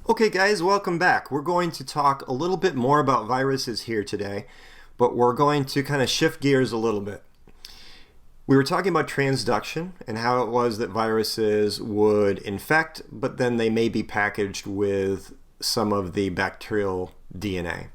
Okay guys, welcome back. We're going to talk a little bit more about viruses here today, but we're going to kind of shift gears a little bit. We were talking about transduction and how it was that viruses would infect, but then they may be packaged with some of the bacterial DNA.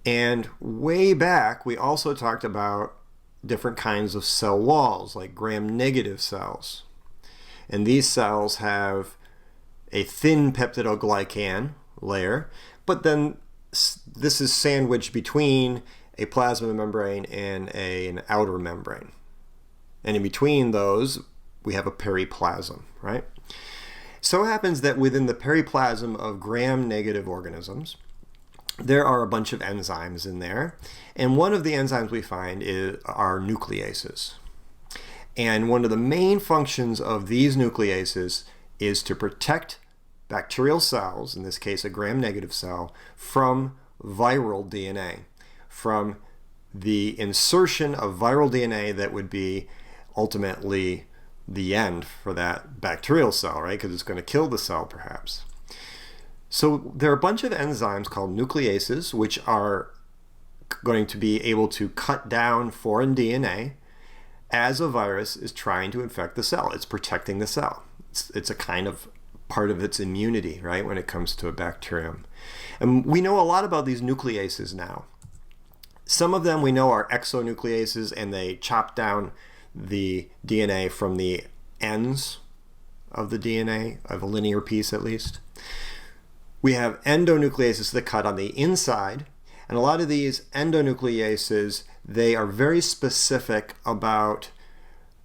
And way back, we also talked about different kinds of cell walls, like gram-negative cells. And these cells have a thin peptidoglycan layer, but then this is sandwiched between a plasma membrane and an outer membrane. And in between those, we have a periplasm, right? So it happens that within the periplasm of gram-negative organisms, there are a bunch of enzymes in there. And one of the enzymes we find are nucleases. And one of the main functions of these nucleases is to protect bacterial cells, in this case a gram-negative cell, from viral DNA, from the insertion of viral DNA that would be ultimately the end for that bacterial cell, right? Because it's going to kill the cell perhaps. So there are a bunch of enzymes called nucleases which are going to be able to cut down foreign DNA as a virus is trying to infect the cell. It's protecting the cell. It's a kind of part of its immunity, right, when it comes to a bacterium. And we know a lot about these nucleases now. Some of them we know are exonucleases, and they chop down the DNA from the ends of the DNA, of a linear piece at least. We have endonucleases that cut on the inside, and a lot of these endonucleases, they are very specific about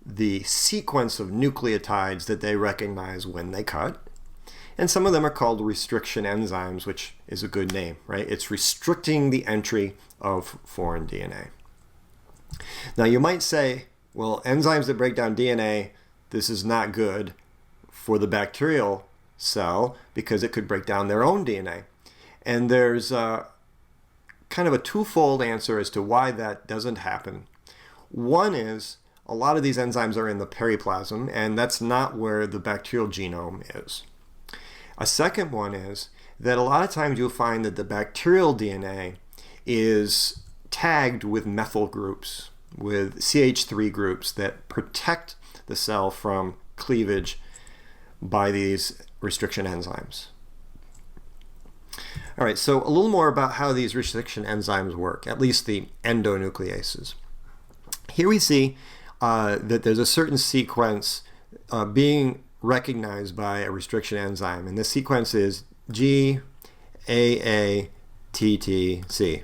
the sequence of nucleotides that they recognize when they cut. And some of them are called restriction enzymes, which is a good name, right? It's restricting the entry of foreign DNA. Now you might say, well, enzymes that break down DNA, this is not good for the bacterial cell because it could break down their own DNA. And there's kind of a twofold answer as to why that doesn't happen. One is a lot of these enzymes are in the periplasm, and that's not where the bacterial genome is. A second one is that a lot of times you'll find that the bacterial DNA is tagged with methyl groups, with CH3 groups that protect the cell from cleavage by these restriction enzymes. All right, so a little more about how these restriction enzymes work, at least the endonucleases. Here we see that there's a certain sequence being recognized by a restriction enzyme, and this sequence is GAATTC,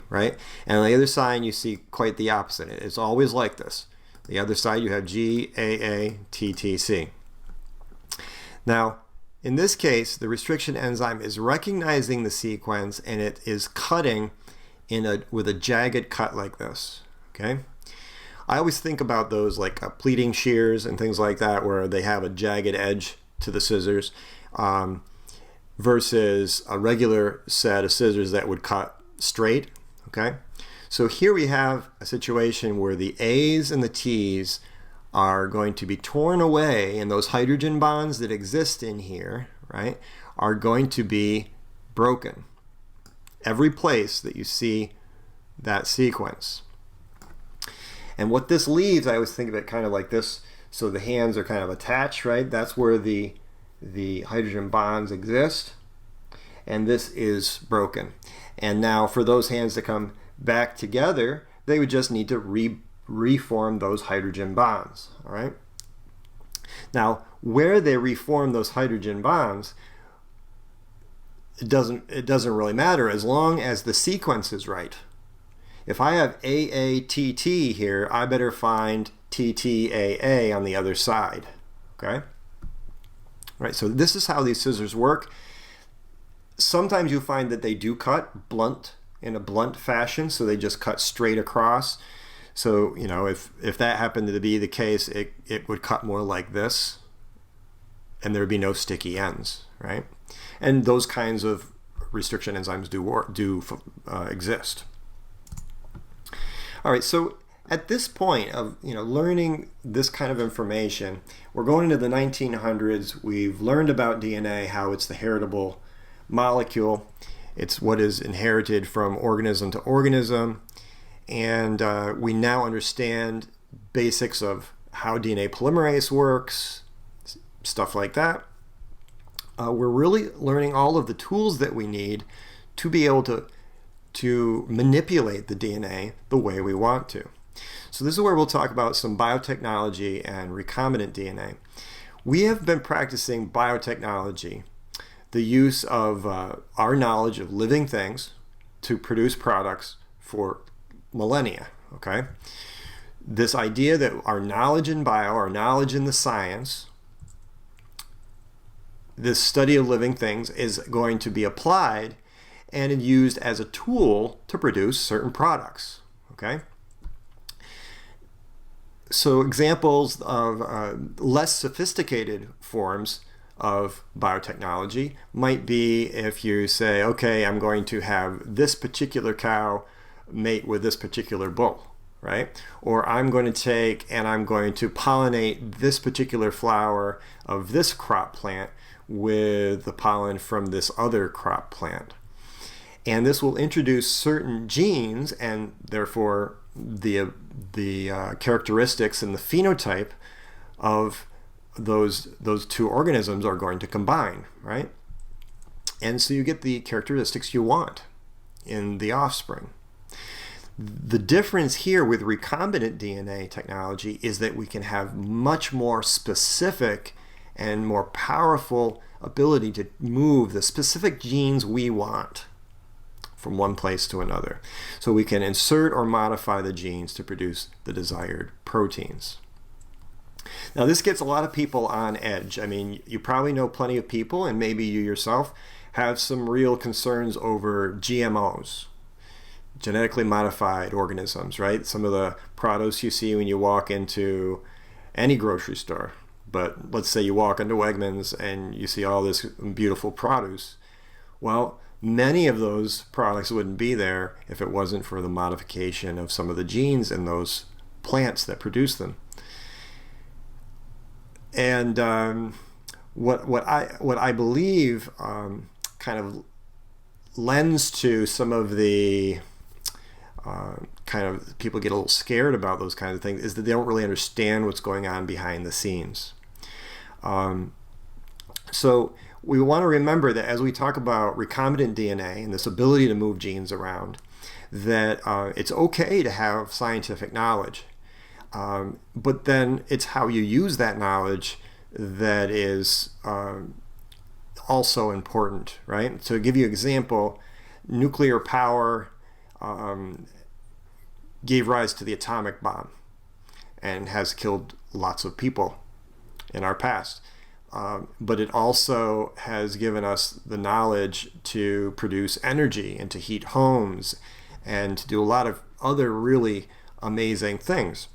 right? And on the other side you see quite the opposite. It's always like this. The other side you have GAATTC. Now, in this case, the restriction enzyme is recognizing the sequence, and it is cutting with a jagged cut like this, okay? I always think about those like pleating shears and things like that, where they have a jagged edge to the scissors versus a regular set of scissors that would cut straight, okay? So here we have a situation where the A's and the T's are going to be torn away, and those hydrogen bonds that exist in here, right, are going to be broken. Every place that you see that sequence. And what this leaves, I always think of it kind of like this. So the hands are kind of attached, right? That's where the hydrogen bonds exist. And this is broken. And now for those hands to come back together, they would just need to reform those hydrogen bonds, all right? Now, where they reform those hydrogen bonds, it doesn't really matter as long as the sequence is right. If I have AATT here, I better find TTAA on the other side, okay? All right, so this is how these scissors work. Sometimes you find that they do cut blunt, in a blunt fashion, so they just cut straight across. So, you know, if that happened to be the case, it would cut more like this, and there would be no sticky ends, right? And those kinds of restriction enzymes do exist. All right, so at this point of learning this kind of information, we're going into the 1900s. We've learned about DNA, how it's the heritable molecule. It's what is inherited from organism to organism. And we now understand basics of how DNA polymerase works, stuff like that. We're really learning all of the tools that we need to be able to manipulate the DNA the way we want to. So this is where we'll talk about some biotechnology and recombinant DNA. We have been practicing biotechnology, the use of our knowledge of living things to produce products for millennia, okay? This idea that our knowledge in bio, our knowledge in the science, this study of living things is going to be applied and used as a tool to produce certain products, okay? So examples of less sophisticated forms of biotechnology might be if you say, okay, I'm going to have this particular cow mate with this particular bull, right? Or I'm going to take and I'm going to pollinate this particular flower of this crop plant with the pollen from this other crop plant. And this will introduce certain genes and therefore the characteristics and the phenotype of those two organisms are going to combine, right? And so you get the characteristics you want in the offspring. The difference here with recombinant DNA technology is that we can have much more specific and more powerful ability to move the specific genes we want from one place to another. So we can insert or modify the genes to produce the desired proteins. Now this gets a lot of people on edge. I mean, you probably know plenty of people, and maybe you yourself have some real concerns over GMOs, genetically modified organisms, right? Some of the products you see when you walk into any grocery store. But let's say you walk into Wegmans and you see all this beautiful produce. Well, many of those products wouldn't be there if it wasn't for the modification of some of the genes in those plants that produce them. And what I believe kind of lends to some of the kind of people get a little scared about those kinds of things is that they don't really understand what's going on behind the scenes. So we want to remember that as we talk about recombinant DNA and this ability to move genes around, that it's okay to have scientific knowledge, but then it's how you use that knowledge that is also important, right? To give you an example, nuclear power gave rise to the atomic bomb and has killed lots of people in our past. But it also has given us the knowledge to produce energy and to heat homes and to do a lot of other really amazing things.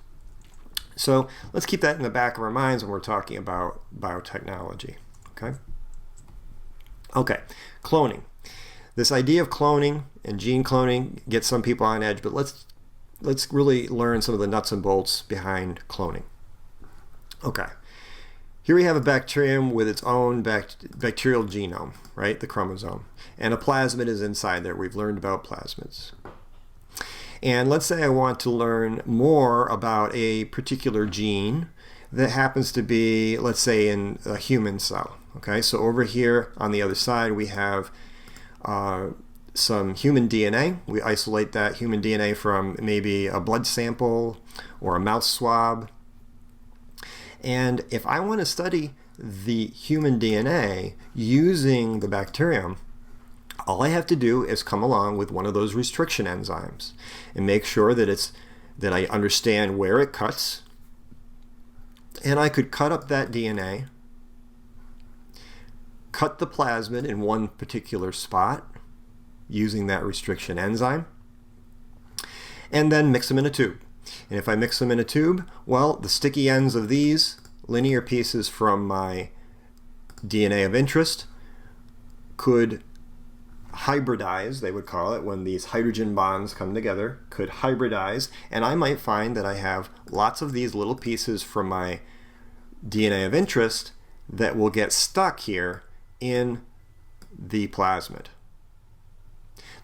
So let's keep that in the back of our minds when we're talking about biotechnology. Okay, cloning. This idea of cloning and gene cloning gets some people on edge, but let's really learn some of the nuts and bolts behind cloning. Okay. Here we have a bacterium with its own bacterial genome, right? The chromosome. And a plasmid is inside there. We've learned about plasmids. And let's say I want to learn more about a particular gene that happens to be, let's say, in a human cell. Okay, so over here on the other side we have some human DNA. We isolate that human DNA from maybe a blood sample or a mouth swab. And if I want to study the human DNA using the bacterium, all I have to do is come along with one of those restriction enzymes and make sure that I understand where it cuts. And I could cut up that DNA, cut the plasmid in one particular spot using that restriction enzyme, and then mix them in a tube. And if I mix them in a tube, well, the sticky ends of these linear pieces from my DNA of interest could hybridize, they would call it, when these hydrogen bonds come together, could hybridize, and I might find that I have lots of these little pieces from my DNA of interest that will get stuck here in the plasmid.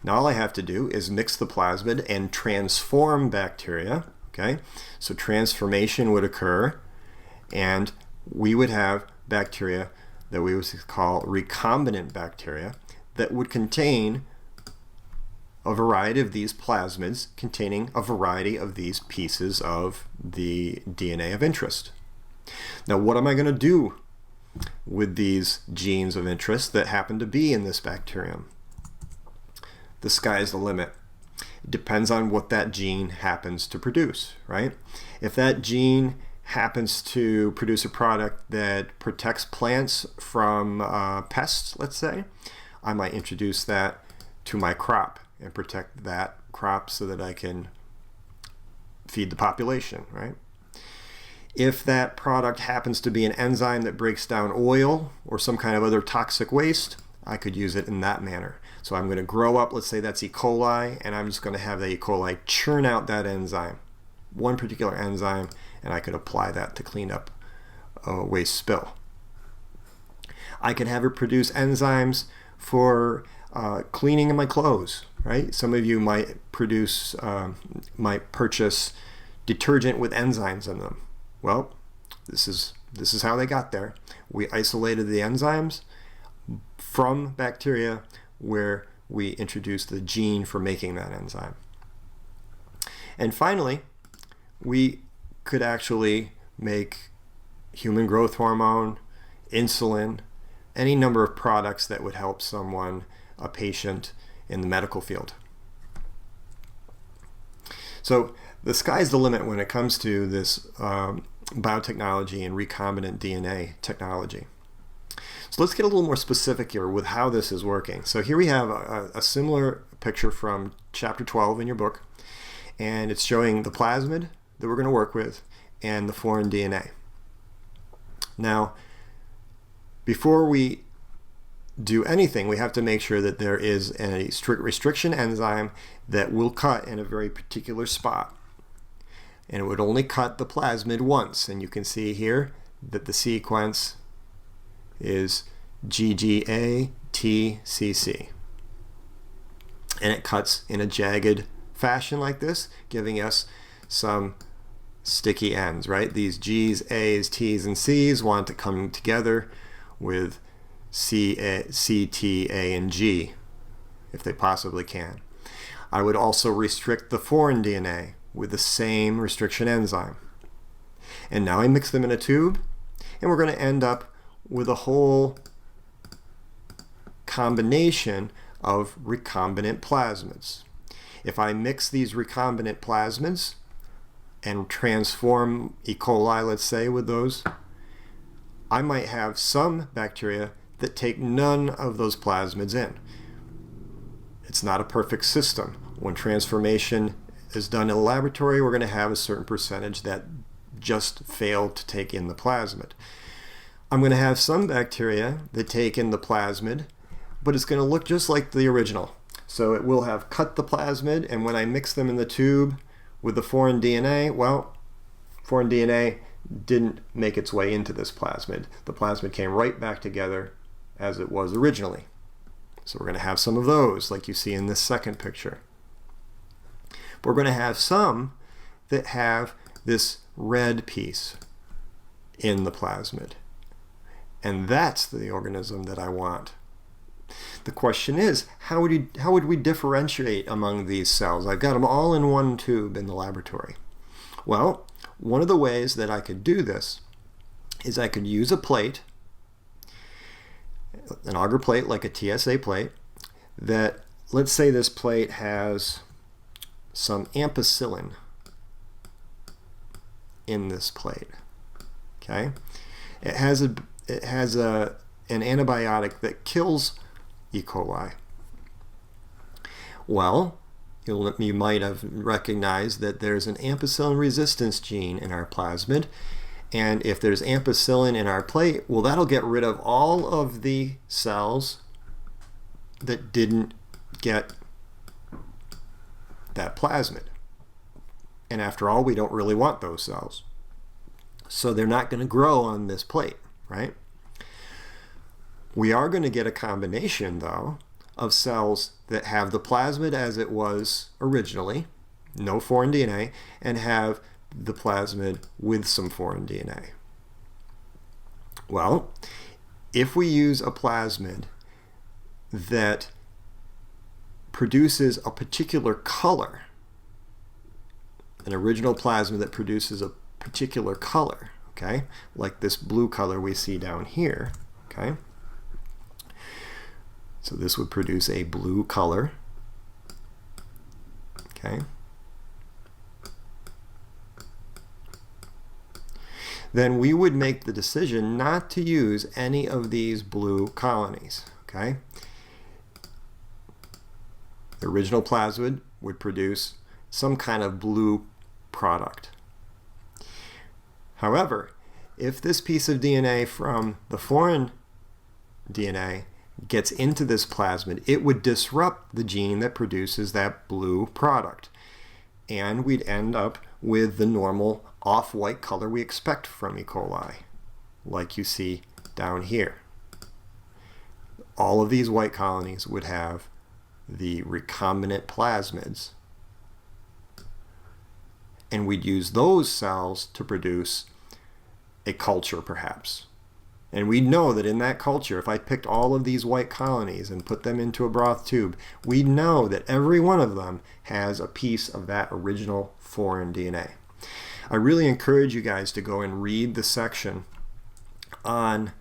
Now all I have to do is mix the plasmid and transform bacteria. Okay, so transformation would occur, and we would have bacteria that we would call recombinant bacteria that would contain a variety of these plasmids containing a variety of these pieces of the DNA of interest. Now, what am I going to do with these genes of interest that happen to be in this bacterium? The sky's the limit. It depends on what that gene happens to produce, right? If that gene happens to produce a product that protects plants from pests, let's say, I might introduce that to my crop and protect that crop so that I can feed the population, right? If that product happens to be an enzyme that breaks down oil or some kind of other toxic waste, I could use it in that manner. So I'm going to grow up, let's say that's E. coli, and I'm just going to have the E. coli churn out that enzyme, one particular enzyme, and I could apply that to clean up a waste spill. I could have it produce enzymes for cleaning of my clothes, right? Some of you might purchase detergent with enzymes in them. Well, this is how they got there. We isolated the enzymes from bacteria where we introduced the gene for making that enzyme. And finally, we could actually make human growth hormone, insulin, any number of products that would help someone, a patient, in the medical field. So the sky's the limit when it comes to this biotechnology and recombinant DNA technology. So let's get a little more specific here with how this is working. So here we have a similar picture from chapter 12 in your book, and it's showing the plasmid that we're going to work with and the foreign DNA. Now, before we do anything, we have to make sure that there is a strict restriction enzyme that will cut in a very particular spot. And it would only cut the plasmid once. And you can see here that the sequence is GGATCC. And it cuts in a jagged fashion like this, giving us some sticky ends, right? These G's, A's, T's, and C's want to come together with C, T, A, and G, if they possibly can. I would also restrict the foreign DNA with the same restriction enzyme. And now I mix them in a tube, and we're going to end up with a whole combination of recombinant plasmids. If I mix these recombinant plasmids and transform E. coli, let's say, with those, I might have some bacteria that take none of those plasmids in. It's not a perfect system. When transformation is done in a laboratory, we're going to have a certain percentage that just fail to take in the plasmid. I'm going to have some bacteria that take in the plasmid, but it's going to look just like the original. So it will have cut the plasmid, and when I mix them in the tube with the foreign DNA, well, foreign DNA didn't make its way into this plasmid. The plasmid came right back together as it was originally. So we're going to have some of those, like you see in this second picture. But we're going to have some that have this red piece in the plasmid. And that's the organism that I want. The question is, how would we differentiate among these cells? I've got them all in one tube in the laboratory. Well, one of the ways that I could do this is I could use a plate, an agar plate like a TSA plate, that, let's say this plate has some ampicillin in this plate. Okay? It has an antibiotic that kills E. coli. Well, you might have recognized that there's an ampicillin resistance gene in our plasmid, and if there's ampicillin in our plate, well, that'll get rid of all of the cells that didn't get that plasmid. And after all, we don't really want those cells. So they're not going to grow on this plate, right? We are going to get a combination, though, of cells that have the plasmid as it was originally, no foreign DNA, and have the plasmid with some foreign DNA. Well, if we use a plasmid that produces a particular color, an original plasmid that produces a particular color, okay, like this blue color we see down here, okay, so this would produce a blue color, okay, then we would make the decision not to use any of these blue colonies, okay. The original plasmid would produce some kind of blue product. However, if this piece of DNA from the foreign DNA gets into this plasmid, it would disrupt the gene that produces that blue product. And we'd end up with the normal off-white color we expect from E. coli, like you see down here. All of these white colonies would have the recombinant plasmids, and we'd use those cells to produce a culture, perhaps. And we know that in that culture, if I picked all of these white colonies and put them into a broth tube, we know that every one of them has a piece of that original foreign DNA. I really encourage you guys to go and read the section on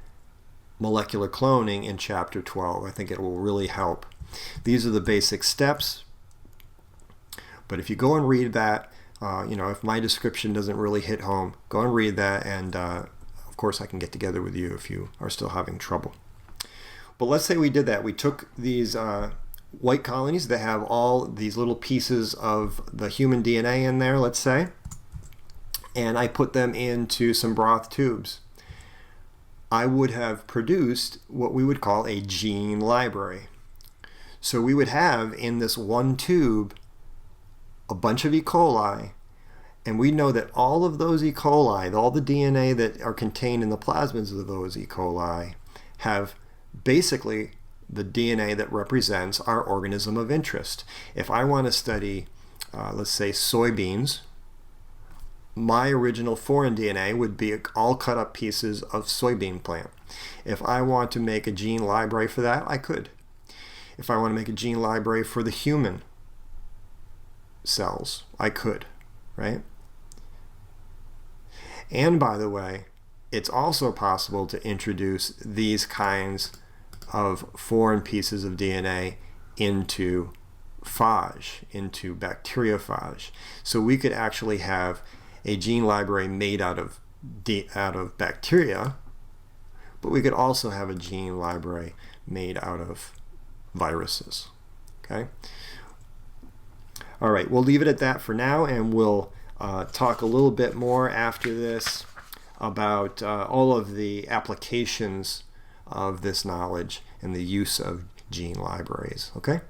molecular cloning in chapter 12. I think it will really help. These are the basic steps, but if you go and read that, if my description doesn't really hit home, go and read that, and of course I can get together with you if you are still having trouble. But let's say we did that. We took these white colonies that have all these little pieces of the human DNA in there, let's say, and I put them into some broth tubes. I would have produced what we would call a gene library. So we would have in this one tube a bunch of E. coli, and we know that all of those E. coli, all the DNA that are contained in the plasmids of those E. coli, have basically the DNA that represents our organism of interest. If I want to study, let's say, soybeans, my original foreign DNA would be all cut up pieces of soybean plant. If I want to make a gene library for that, I could. If I want to make a gene library for the human cells, I could, right? And by the way, it's also possible to introduce these kinds of foreign pieces of DNA into phage, into bacteriophage. So we could actually have a gene library made out of bacteria, but we could also have a gene library made out of viruses. Okay. All right, we'll leave it at that for now, and we'll talk a little bit more after this about all of the applications of this knowledge and the use of gene libraries. Okay.